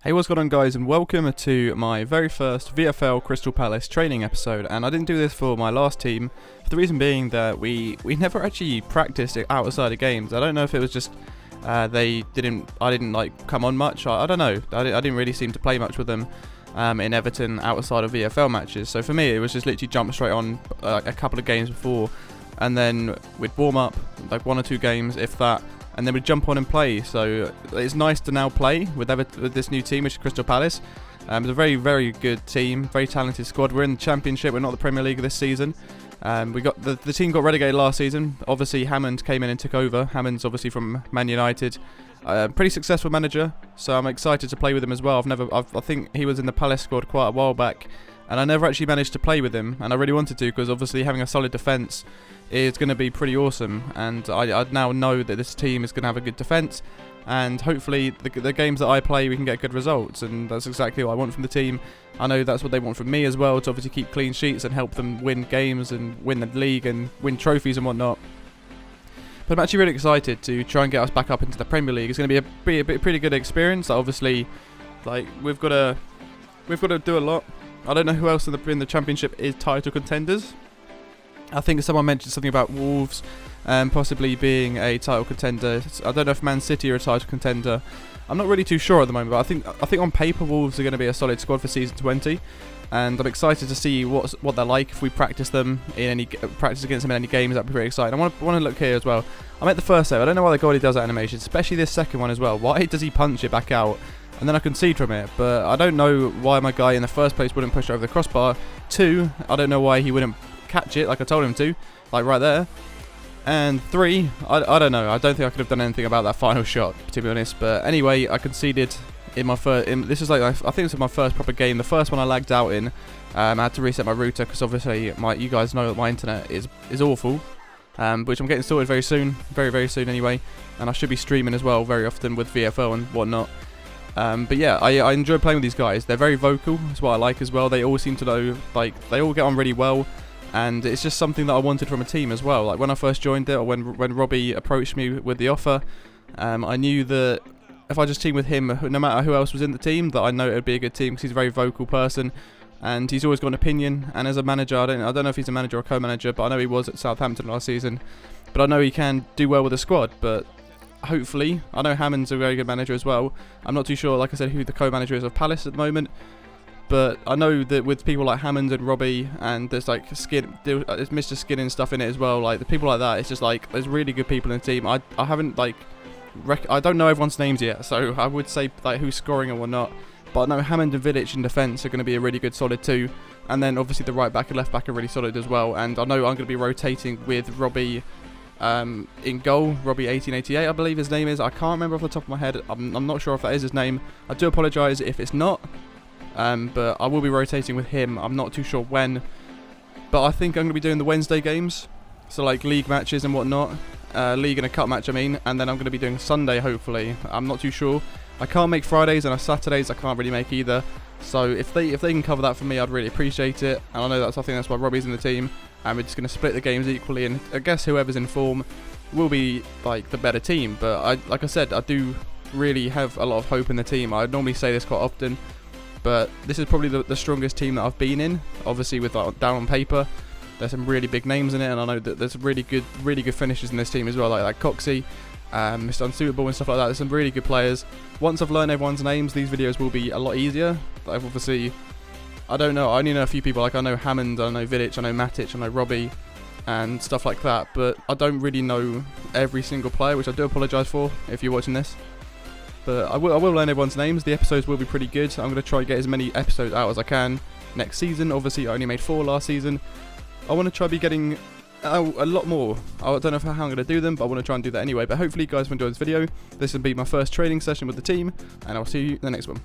Hey, what's going on, guys, and welcome to my very first VFL Crystal Palace training episode. And I didn't do this for my last team, for the reason being that we never actually practiced it outside of games. I don't know if it was just I didn't like come on much. I don't know. I didn't really seem to play much with them in Everton outside of VFL matches. So for me, it was just literally jump straight on a couple of games before, and then we'd warm up like one or two games, if that. And then we'd jump on and play. So it's nice to now play with this new team, which is Crystal Palace. It's a very, very good team, very talented squad. We're in the Championship, we're not the Premier League this season. We got the team got relegated last season. Obviously, Hammond came in and took over. Hammond's obviously from Man United. Pretty successful manager, so I'm excited to play with him as well. I think he was in the Palace squad quite a while back, and I never actually managed to play with him, and I really wanted to, because obviously having a solid defence is going to be pretty awesome, and I now know that this team is going to have a good defence, and hopefully the games that I play we can get good results, and that's exactly what I want from the team. I know that's what they want from me as well, to obviously keep clean sheets and help them win games and win the league and win trophies and whatnot. But I'm actually really excited to try and get us back up into the Premier League. It's going to be a pretty good experience. Obviously, like we've got to do a lot. I don't know who else in the Championship is title contenders. I think someone mentioned something about Wolves possibly being a title contender. I don't know if Man City are a title contender. I'm not really too sure at the moment, but I think on paper Wolves are going to be a solid squad for season 20, and I'm excited to see what they're like if we practice against them in any games. That'd be pretty exciting. I want to look here as well. I'm at the first save. I don't know why the goalie does that animation, especially this second one as well. Why does he punch it back out and then I concede from it? But I don't know why my guy in the first place wouldn't push it over the crossbar. 2, I don't know why he wouldn't catch it like I told him to, like right there. And 3, I don't know. I don't think I could have done anything about that final shot, to be honest. But anyway, I conceded in my first. This is like, I think this is my first proper game. The first one I lagged out in. I had to reset my router because obviously you guys know that my internet is awful. Which I'm getting sorted very soon, very soon anyway. And I should be streaming as well very often with VFL and whatnot. But yeah, I enjoy playing with these guys. They're very vocal. That's what I like as well. They all seem to know, like, they all get on really well. And it's just something that I wanted from a team as well. Like when I first joined it, or when Robbie approached me with the offer, I knew that if I just teamed with him, no matter who else was in the team, that I know it would be a good team, because he's a very vocal person, and he's always got an opinion. And as a manager, I don't know if he's a manager or co-manager, but I know he was at Southampton last season. But I know he can do well with the squad. But hopefully, I know Hammond's a very good manager as well. I'm not too sure, like I said, who the co-manager is of Palace at the moment. But I know that with people like Hammond and Robbie, and there's like there's Mr. Skin and stuff in it as well, like the people like that, it's just like there's really good people in the team. I haven't I don't know everyone's names yet, so I would say like who's scoring and whatnot. But I know Hammond and Vidic in defence are going to be a really good solid too. And then obviously the right back and left back are really solid as well. And I know I'm going to be rotating with Robbie in goal. Robbie 1888 I believe his name is. I can't remember off the top of my head. I'm not sure if that is his name. I do apologise if it's not. But I will be rotating with him. I'm not too sure when, but I think I'm going to be doing the Wednesday games, so like league matches and whatnot, league and a cup match I mean, and then I'm going to be doing Sunday hopefully. I'm not too sure. I can't make Fridays, and Saturdays I can't really make either, so if they can cover that for me, I'd really appreciate it. And I know I think that's why Robbie's in the team, and we're just going to split the games equally, and I guess whoever's in form will be like the better team. But like I said, I do really have a lot of hope in the team. I normally say this quite often, but this is probably the strongest team that I've been in. Obviously, with down on paper, there's some really big names in it, and I know that there's really good finishers in this team as well, like Coxey, Mr. Unsuitable and stuff like that. There's some really good players. Once I've learned everyone's names, these videos will be a lot easier. I've obviously, I don't know, I only know a few people. Like I know Hammond, I know Vidic, I know Matic, I know Robbie, and stuff like that. But I don't really know every single player, which I do apologise for if you're watching this. But I will learn everyone's names. The episodes will be pretty good. I'm going to try to get as many episodes out as I can next season. Obviously, I only made 4 last season. I want to try to be getting a lot more. I don't know how I'm going to do them, but I want to try and do that anyway. But hopefully you guys will enjoy this video. This will be my first training session with the team, and I'll see you in the next one.